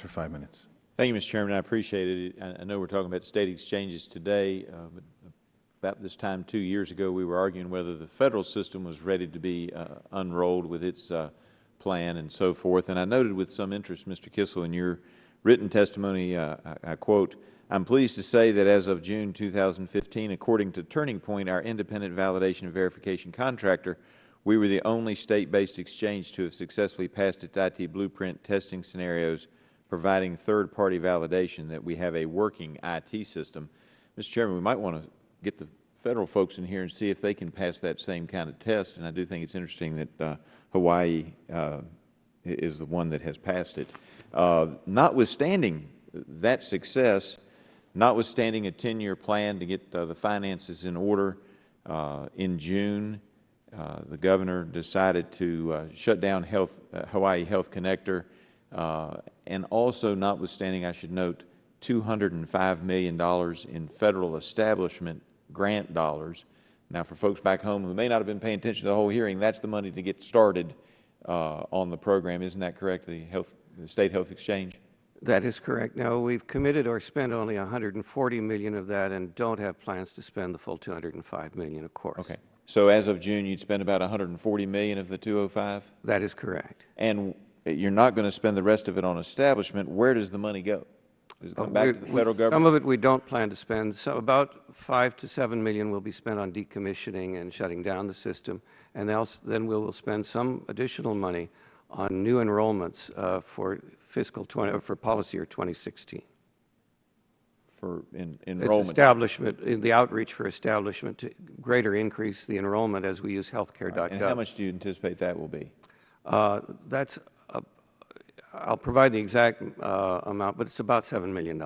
For 5 minutes. Thank you, Mr. Chairman. I appreciate it. I know we're talking about state exchanges today, but about this time 2 years ago, we were arguing whether the federal system was ready to be unrolled with its plan and so forth. And I noted with some interest, Mr. Kissel, in your written testimony, I quote, "I'm pleased to say that as of June 2015, according to Turning Point, our independent validation and verification contractor, we were the only state-based exchange to have successfully passed its IT blueprint testing scenarios, providing third-party validation that we have a working IT system." Mr. Chairman, we might want to get the federal folks in here and see if they can pass that same kind of test. And I do think it's interesting that Hawaii is the one that has passed it. Notwithstanding that success, notwithstanding a 10-year plan to get the finances in order, in June, the governor decided to shut down Hawaii Health Connector, and also notwithstanding, I should note, $205 million in federal establishment grant dollars. Now, for folks back home who may not have been paying attention to the whole hearing, that's the money to get started on the program. Isn't that correct, the State Health Exchange? That is correct. Now, we've committed or spent only $140 million of that and don't have plans to spend the full $205 million, of course. Okay. So as of June, you'd spend about $140 million of the 205? That is correct. And you're not going to spend the rest of it on establishment. Where does the money go? Does it come back to the federal government? Some of it we don't plan to spend. So about $5 to $7 million will be spent on decommissioning and shutting down the system, and then we will spend some additional money on new enrollments for for policy year 2016. For enrollment? Establishment, in the outreach for establishment to greater increase the enrollment as we use healthcare.gov. Right. And how much do you anticipate that will be? I'll provide the exact amount, but it's about $7 million.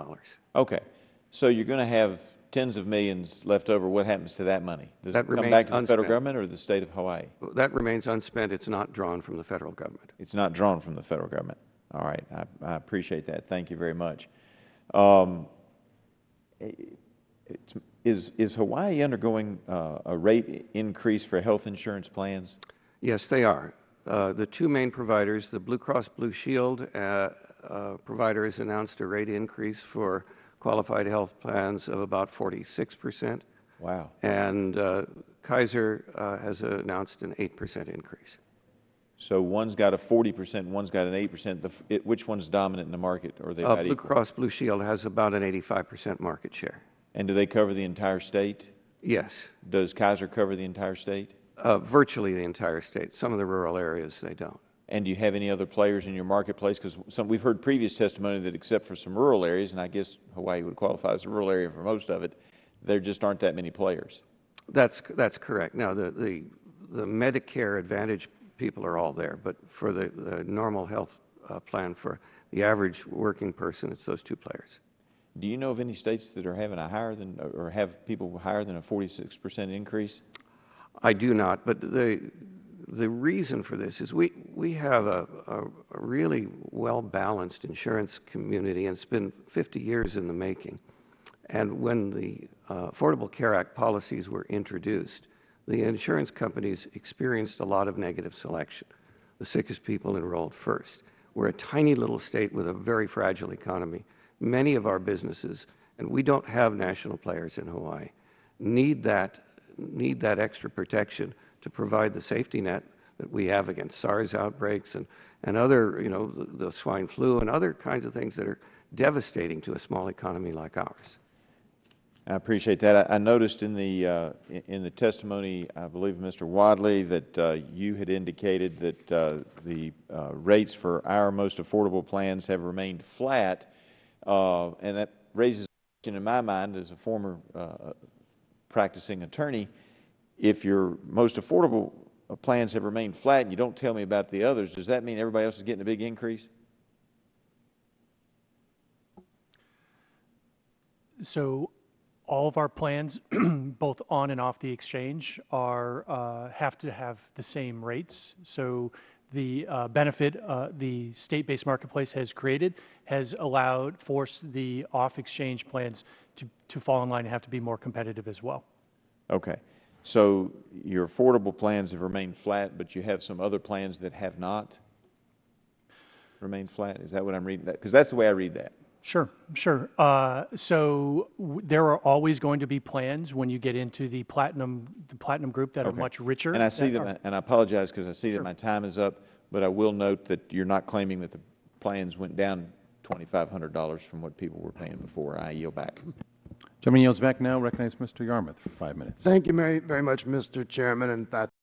Okay. So you're going to have tens of millions left over. What happens to that money? Does it come back to the federal government or the state of Hawaii? That remains unspent. It's not drawn from the federal government. It's not drawn from the federal government. All right. I appreciate that. Thank you very much. Is Hawaii undergoing a rate increase for health insurance plans? Yes, they are. The two main providers, the Blue Cross Blue Shield provider has announced a rate increase for qualified health plans of about 46%. Wow. And Kaiser has announced an 8% increase. So one's got a 40%, one's got an 8%. Which one's dominant in the market? Or are they about Blue equal? Cross Blue Shield has about an 85% market share. And do they cover the entire state? Yes. Does Kaiser cover the entire state? Virtually the entire state. Some of the rural areas, they don't. And do you have any other players in your marketplace? Because we've heard previous testimony that except for some rural areas, and I guess Hawaii would qualify as a rural area for most of it, there just aren't that many players. That's correct. Now, the Medicare Advantage people are all there, but for the normal health plan for the average working person, it's those two players. Do you know of any states that are having a higher than, or have people higher than a 46% increase? I do not, but the reason for this is we have a really well-balanced insurance community, and it's been 50 years in the making. And when the Affordable Care Act policies were introduced, the insurance companies experienced a lot of negative selection. The sickest people enrolled first. We're a tiny little state with a very fragile economy. Many of our businesses, and we don't have national players in Hawaii, need that extra protection to provide the safety net that we have against SARS outbreaks and other, the swine flu and other kinds of things that are devastating to a small economy like ours. I appreciate that. I noticed in the testimony, I believe, Mr. Wadley, that you had indicated that the rates for our most affordable plans have remained flat, and that raises a question in my mind as a former practicing attorney. If your most affordable plans have remained flat and you don't tell me about the others, does that mean everybody else is getting a big increase? So all of our plans, both on and off the exchange, have to have the same rates. So the benefit the state-based marketplace has created has forced the off-exchange plans to fall in line and have to be more competitive as well. Okay. So your affordable plans have remained flat, but you have some other plans that have not? remain flat? Is that what I'm reading? Because that's the way I read that. Sure, sure. There are always going to be plans when you get into the platinum group that are much richer. And I see that, and I apologize because I see that my time is up, but I will note that you're not claiming that the plans went down $2,500 from what people were paying before. I yield back. Gentleman yields back now. Recognize Mr. Yarmouth for 5 minutes. Thank you very much, Mr. Chairman, and